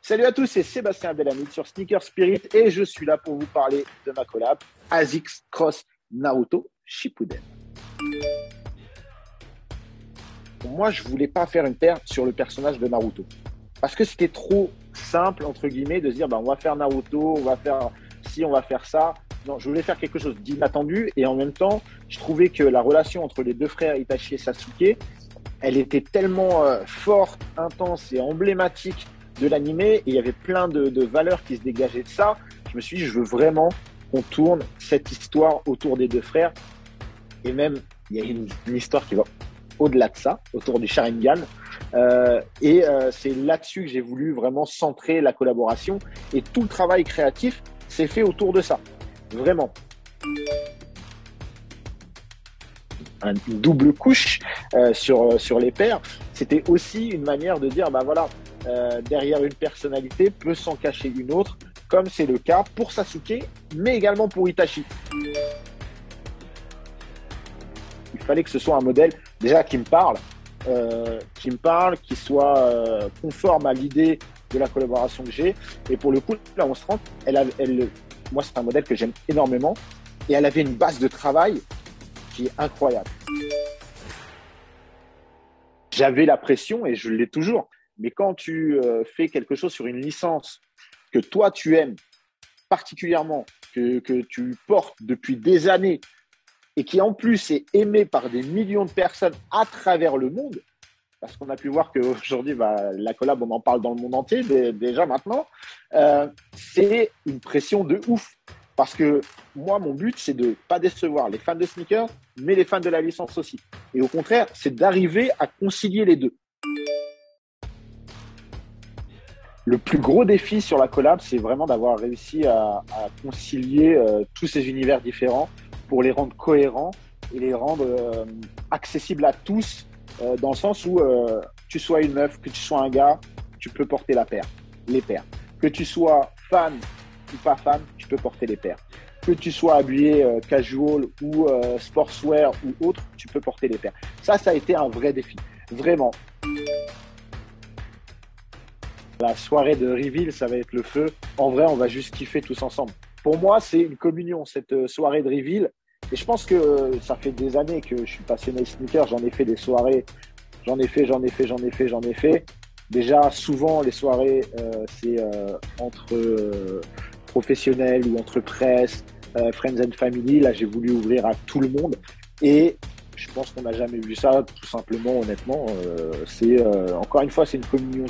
Salut à tous, c'est Sébastien Abdelhamid sur Sneaker Spirit et je suis là pour vous parler de ma collab ASICS Cross Naruto Shippuden. Moi, je voulais pas faire une paire sur le personnage de Naruto parce que c'était trop simple entre guillemets de se dire on va faire Naruto, on va faire ci, on va faire ça. Non, je voulais faire quelque chose d'inattendu et en même temps, je trouvais que la relation entre les deux frères Itachi et Sasuke, elle était tellement forte, intense et emblématique de l'animé et il y avait plein de valeurs qui se dégageaient de ça. Je me suis dit, je veux vraiment qu'on tourne cette histoire autour des deux frères. Et même, il y a une histoire qui va au-delà de ça, autour du Sharingan. C'est là-dessus que j'ai voulu vraiment centrer la collaboration. Et tout le travail créatif s'est fait autour de ça. Vraiment. Une double couche sur les paires, c'était aussi une manière de dire, derrière une personnalité peut s'en cacher une autre, comme c'est le cas pour Sasuke, mais également pour Itachi. Il fallait que ce soit un modèle déjà qui me parle, qui soit conforme à l'idée de la collaboration que j'ai. Et pour le coup, la 1130, moi c'est un modèle que j'aime énormément, et elle avait une base de travail qui est incroyable. J'avais la pression et je l'ai toujours. Mais quand tu fais quelque chose sur une licence que toi tu aimes particulièrement, que tu portes depuis des années et qui en plus est aimé par des millions de personnes à travers le monde, parce qu'on a pu voir qu'aujourd'hui, la collab, on en parle dans le monde entier déjà maintenant, c'est une pression de ouf. Parce que moi, mon but, c'est de ne pas décevoir les fans de sneakers, mais les fans de la licence aussi. Et au contraire, c'est d'arriver à concilier les deux. Le plus gros défi sur la collab, c'est vraiment d'avoir réussi à concilier tous ces univers différents pour les rendre cohérents et les rendre accessibles à tous, dans le sens où tu sois une meuf, que tu sois un gars, tu peux porter les paires. Que tu sois fan ou pas fan, tu peux porter les paires. Que tu sois habillé casual ou sportswear ou autre, tu peux porter les paires. Ça a été un vrai défi. Vraiment. La soirée de reveal, ça va être le feu. En vrai, on va juste kiffer tous ensemble. Pour moi, c'est une communion, cette soirée de reveal. Et je pense que ça fait des années que je suis passionné de sneakers. J'en ai fait des soirées. J'en ai fait. Déjà, souvent, les soirées, c'est entre professionnels ou entre presse, friends and family. Là, j'ai voulu ouvrir à tout le monde. Et je pense qu'on n'a jamais vu ça, tout simplement, honnêtement. Encore une fois, c'est une communion